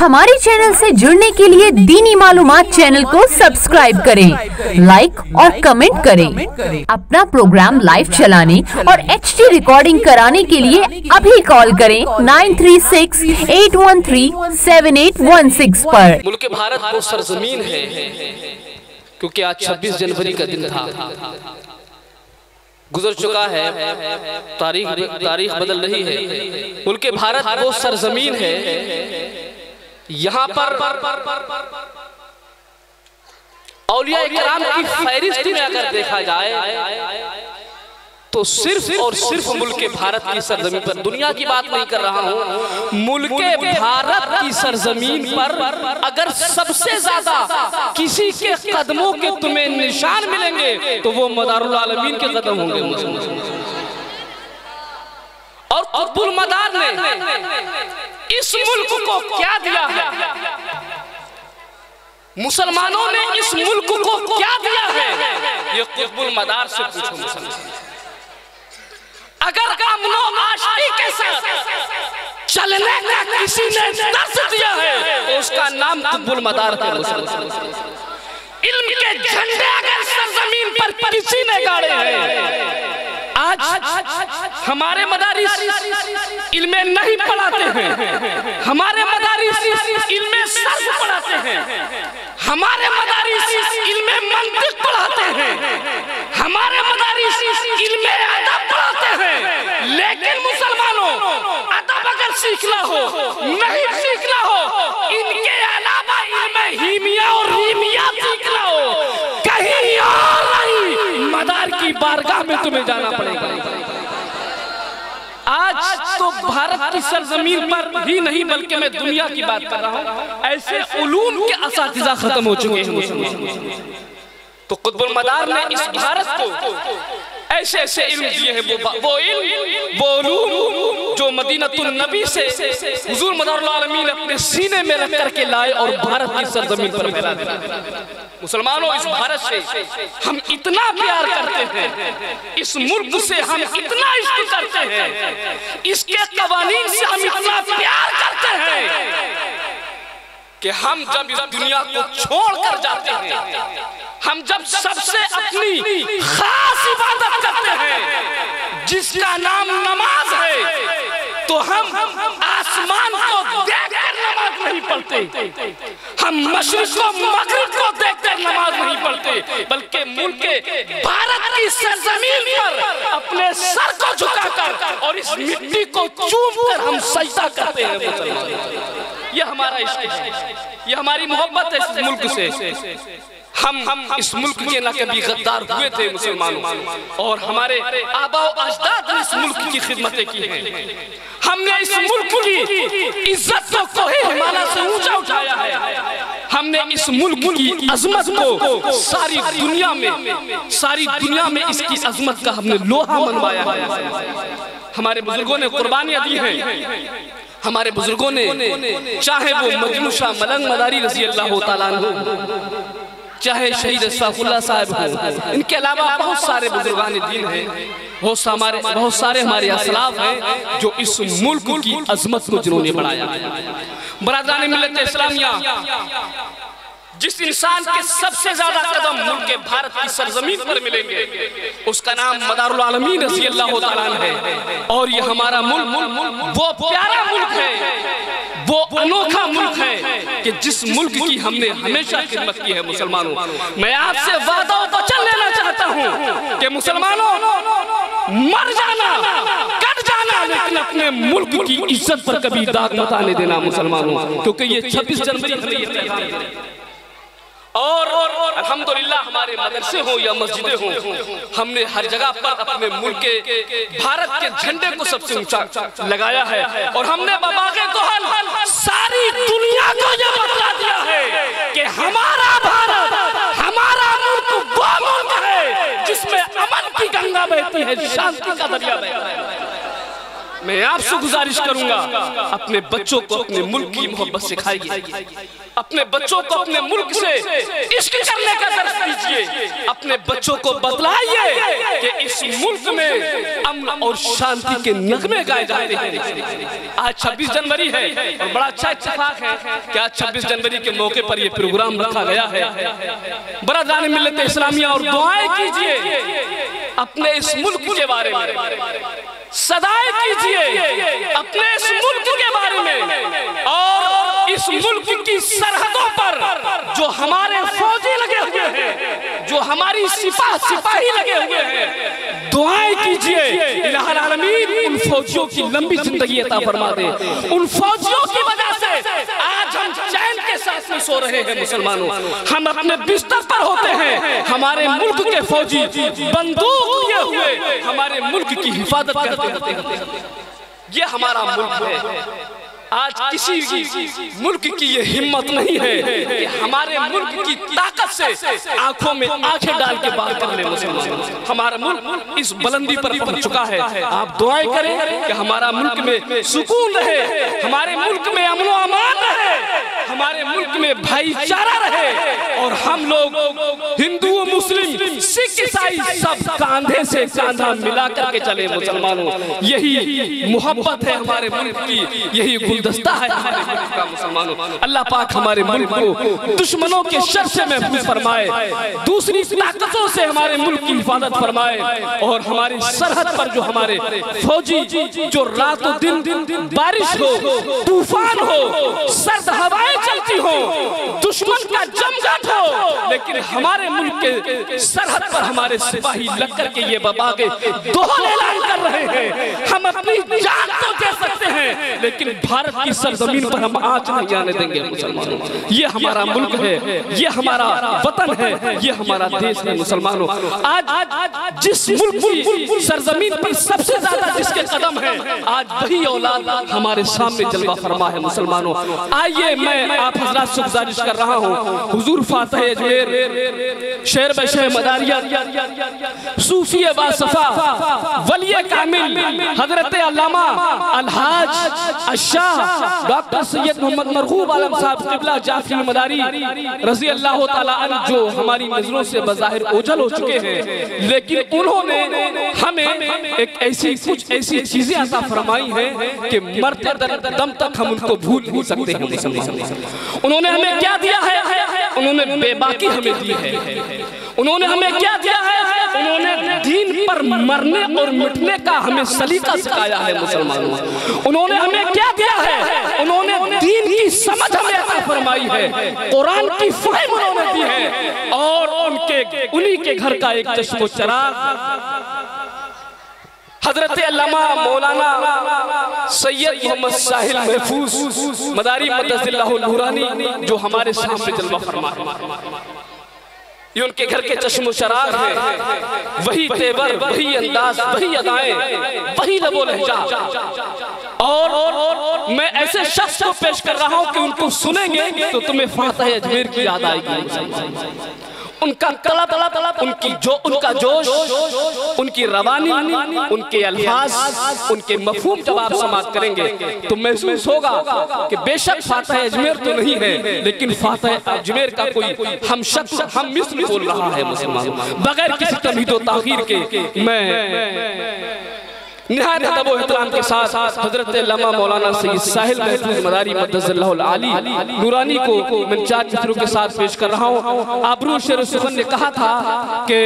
हमारे चैनल से जुड़ने के लिए दीनी मालूमात चैनल को सब्सक्राइब करें, लाइक और कमेंट करें। अपना प्रोग्राम लाइव चलाने और HD रिकॉर्डिंग कराने के लिए अभी कॉल करें 9368137816 पर। मुल्क भारत वो सरजमीन है, क्योंकि आज 26 जनवरी का दिन था, गुजर चुका है, तारीख बदल रही है। मुल्क भारत वो सरजमीन है, यहाँ पर औलिया इकराम की फहरिस्त में अगर देखा जाए तो सिर्फ और सिर्फ मुल्क भारत की सरजमीन पर, दुनिया की बात नहीं कर रहा हूँ, मुल्क भारत की सरजमीन पर अगर सबसे ज्यादा किसी के कदमों के तुम्हें निशान मिलेंगे तो वो मदारुल आलमीन के कदम होंगे। और कुतुबुल मदार ने इस मुल्क को क्या दिया है, मुसलमानों ने इस मुल्क को क्या दिया है, ये कुतुबुल मदार से पूछो। मुसलमान अगर अमनो आशिकी के साथ चलने का किसी ने दर्श दिया है तो उसका नाम कुतुबुल मदार है। इल्म के झंडे अगर सरजमीन पर किसी ने गाड़े हैं, आज हमारे मदारिस इल्मे नहीं पढ़ाते हैं, हमारे मदारिस इल्मे सर्फ पढ़ाते हैं, हमारे मदारिस इल्मे मंतिक पढ़ाते हैं, हमारे मदारिस इल्मे अदब पढ़ाते हैं। लेकिन मुसलमानों, अदब अगर सीखना हो, नहीं सीखना हो, इनके अलावा इल्मे हीमिया और रीमिया सीखना हो, कहीं और नहीं, मदार की बारगाह में तुम्हें जाना पड़ेगा। आज तो भारत की सरजमीन पर ही नहीं बल्कि मैं दुनिया की बात कर रहा हूँ, ऐसे उलूम के असातिज़ा खत्म हो चुके हैं। तो कुतुबुल मदार ने इस भारत को ऐसे ऐसे इल्म दिए हैं, वो उलूम जो मदीनतुन नबी से हुजूर मदारुल आलमीन अपने सीने में रख करके लाए और भारत की सरजमीन पर फैला दिया। मुसलमानों, इस भारत से हम इतना प्यार करते हैं, इस मुल्क से हम इतना इश्क करते हैं, इसके कवानीन से हम इतना प्यार करते हैं कि हम जब इस दुनिया को छोड़कर जाते हैं, हम जब सबसे अपनी खास इबादत करते हैं जिसका नाम नमाज है, तो हम आसमान को देखकर नमाज नहीं पढ़ते, हम मशरिक को मगरिब को देखकर नमाज नहीं पढ़ते, बल्कि मुल्क भारत की सरजमीन पर अपने सर को झुकाकर और इस मिट्टी को चूमकर हम सजदा करते हैं। ये हमारा इश्क है, ये हमारी मोहब्बत है इस मुल्क से। हम इस मुल्क के ना कभी गद्दार हुए थे मुसलमानों, और हमारे आबा और अजदाद ने इस मुल्क की खिदमतें की हैं। हमने इस मुल्क की इज्जत को कोहे हिमालय से ऊंचा उठाया है, हमने इस मुल्क की अजमत को सारी दुनिया में इसकी अजमत का हमने लोहा मनवाया है। हमारे बुजुर्गों ने कुर्बानियां दी हैं, हमारे बुजुर्गों ने, चाहे वो मजनू शाह मलंग मदारी रज़ी अल्लाह तआला अन्हु, चाहे शहीद अशफाकुल्लाह साहब हो, इनके अलावा बहुत सारे बुजुर्गान दीन हैं, बहुत सारे हमारे असलाफ हैं जो इस मुल्क की अजमत को जिन्होंने बढ़ाया। बरादरान मिल्लत इस्लामिया, जिस इंसान के सबसे ज्यादा कदम मुल्क भारत की सरजमीन पर मिलेंगे उसका नाम मदारुल आलमीन रज़ी अल्लाह तआला है। और ये हमारा मुल्क वो प्यारा मुल्क है, वो अनोखा मुल्क है कि जिस मुल्क की हमने हमेशा खिदमत की है। मुसलमानों, मैं आपसे वादा और वचन लेना चाहता हूँ कि मुसलमानों, मर जाना, कट जाना, लेकिन अपने मुल्क की इज्जत पर कभी दाग मत आने देना मुसलमानों, क्योंकि ये 26 जनवरी और अल्हम्दुलिल्लाह हमारे मदरसे हो या मस्जिदें हो, हमने हर जगह पर अपने मुल्क के भारत के झंडे को सबसे ऊंचा लगाया है। और हमने बबागे कोहल सारी दुनिया को यह बता दिया है कि हमारा भारत, हमारा मुल्क वो मुल्क है जिसमें अमन की गंगा बहती है, शांति का दरिया बहता है। मैं आपसे गुजारिश करूंगा, अपने बच्चों को अपने मुल्क की मोहब्बत सिखाइए, अपने बच्चों को अपने मुल्क से इश्क करने का दर्स दीजिए, अपने बच्चों को बतलाइए कि इस मुल्क में अमन और शांति के नगमे गाए जाते हैं। आज 26 जनवरी है और बड़ा अच्छा इत्तेफाक है कि आज 26 जनवरी के मौके पर यह प्रोग्राम रखा गया है। बरादरान मिल्लत इस्लामिया, और दुआएं कीजिए अपने इस मुल्क के बारे में, सदाएं कीजिए अपने इस मुल्क के बारे में, और इस मुल्क की सरहदों पर जो हमारे फौजी लगे हुए हैं, जो हमारी सिपाही लगे हुए हैं, दुआएं कीजिए इलाहुल आलमीन उन फौजियों की लंबी जिंदगी अता फरमा दे। उन फौजियों की वजह से आज हम चैन के साथ में सो रहे हैं। मुसलमानों, हम अपने बिस्तर पर होते हैं, हमारे मुल्क के फौजी बंदूक लिए हुए हमारे मुल्क की हिफाजत करते हैं। ये हमारा मुल्क है। आज किसी मुल्क की ये हिम्मत नहीं है कि हमारे मुल्क की ताकत से आंखों में आंखें डाल के बात कर ले। मुसलमान, हमारा मुल्क इस बुलंदी पर पहुंच चुका है। आप दुआएं करें कि हमारा मुल्क में सुकून रहे, हमारे मुल्क में अमन व अमान रहे, हमारे मुल्क में भाईचारा रहे, और हम लोग हिंदू मुस्लिम सिख ईसाई सब कांधे से कांधा मिला करके चले। मुसलमानों, यही मोहब्बत है हमारे मुल्क की, यही गुलदस्ता है हमारे मुल्क का। मुसलमानों, अल्लाह पाक हमारे मुल्क को दुश्मनों के शर से महफूज फरमाए, दूसरी ताकतों से हमारे मुल्क की हिफाजत फरमाए, और हमारी सरहद पर जो हमारे फौजी जो रातों दिन बारिश हो, तूफान हो, सर्द हवाएं चलती हो, दुश्मन का जमघट हो, लेकिन हमारे मुल्क के सरहद पर हमारे सिपाही लग कर के ये बता के दोहरा ऐलान कर रहे हैं, हम अपनी जान तो दे सकते हैं लेकिन भारत की सरजमीन पर हम आंच नहीं आने देंगे। मुसलमानों, ये हमारा मुल्क है, ये हमारा वतन है, ये हमारा देश है। मुसलमानों, आज जिस मुल्क की सरजमीन पर सबसे ज्यादा जिसके कदम है, आज वही औलाद हमारे सामने जलवा फरमा है। मुसलमानों, आइए मैं आप हजरात से गुजारिश कर रहा हूँ, हुजूर फातिह अजमेर शेर बशे मदारिया सूफी बासफा वलिय कामिल हजरत अल्लामा अलहाज अशाह डॉक्टर सैयद मोहम्मद मरगूब आलम साहब क़िबला जाफरी मदारी रज़ी अल्लाह ताला अन्हु, जो हमारी नजरों से बज़ाहिर ओझल हो चुके हैं, लेकिन उन्होंने हमें एक कुछ ऐसी चीजें अता फरमाई हैं कि मरते दम तक हम उनको भूल नहीं सकते हैं। उन्होंने हमें क्या दिया है? उन्होंने बेबाकी हमें दी है। उन्होंने हमें क्या दिया है? उन्होंने दीन पर मरने और मिटने का हमें सलीका सिखाया है। मुसलमानों, उन्होंने हमें क्या दिया है? उन्होंने दीन की समझ हमें अता फरमाई है, कुरान की फहम उन्होंने दी है, और उन्हीं के घर का एक चश्मो चराग हजरत अल्लामा मौलाना सैयद मोहम्मद साहिल महफूज मदारी मदजिल्लाहुल नूरानी, जो हमारे सामने जलवा फरमा है। ये उनके घर के चश्मो शराब है, वही तेवर, वही अंदाज, वही अदाएं, वही लबो लहजा, और मैं ऐसे शख्स को पेश कर रहा हूं कि उनको सुनेंगे तो तुम्हें फातिह अजमेर की याद आएगी। उनका तलब, उनका जोश, उनकी रवानी, उनके अल्फाज, उनके मफहूम जब आप समाप्त करेंगे तो महसूस होगा कि बेशक फातिह अजमेर तो नहीं है, लेकिन फातिह अजमेर का कोई हम शख्स, हम मिस्र बोल रहा है। मुसलमानों, बगैर किसी तमहीद व ताखीर के मैं निहायत अदब व एहतराम के साथ हजरत अल्लामा मौलाना सैयद साहिल महफूज मदारी मदजिल्लाहुल आली नूरानी को मैं 4 मित्रों के साथ पेश कर रहा हूँ। आबरू शेर सुखन ने कहा था कि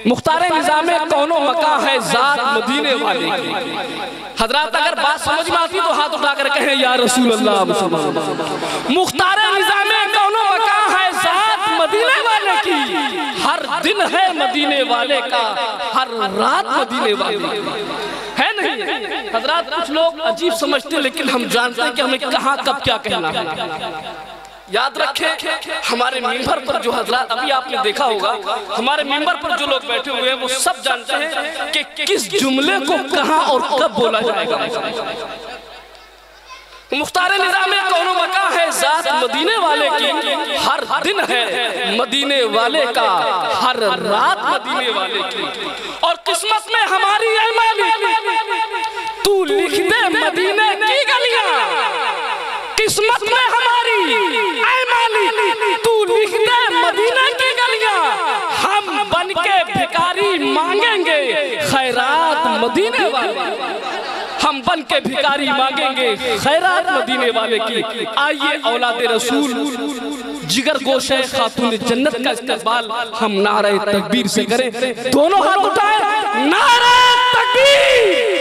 मुख्तार निज़ामे कौनो मका है ज़ात मदीने वाले की। हजरात अगर बात समझ में आती तो हाथ उठाकर कहें या रसूल अल्लाह। मुख्तार निज़ामे कौनो मका है ज़ात मदीने वाले की, हर दिन है मदीने वाले का, हर रात मदीने वाले है। नहीं हजरात, कुछ लोग अजीब समझते हैं, लेकिन हम जानते हैं कि हमें कहाँ कब क्या कहना है। याद रखें, हमारे मिंबर पर जो हजरात अभी आपने देखा होगा, हमारे मिंबर पर जो लोग बैठे हुए हैं वो सब जानते हैं कि किस जुमले को कहाँ और कब बोला जाएगा। मुख्तार निज़ामे कौनो मका है ज़ात मदीने वाले की, हर दिन है मदीने वाले का, हर रात मदीने वाले की। और किस्मत में हमारी तू लिख दे मदीने की गलियां, किस्मत में हमारी ऐ माली, तू लिख दे मदीने की गलियां, हम बन के भिखारी मांगेंगे खैरात मदीने वाले, हम बन के भिखारी मांगेंगे खैरात मदीने वाले की। आइए औलाद रसूल जिगर गोशे खातून जन्नत का इस्तकबाल हम नारे तकबीर से करें। दोनों हाथ उठाएं, नारे तकबीर।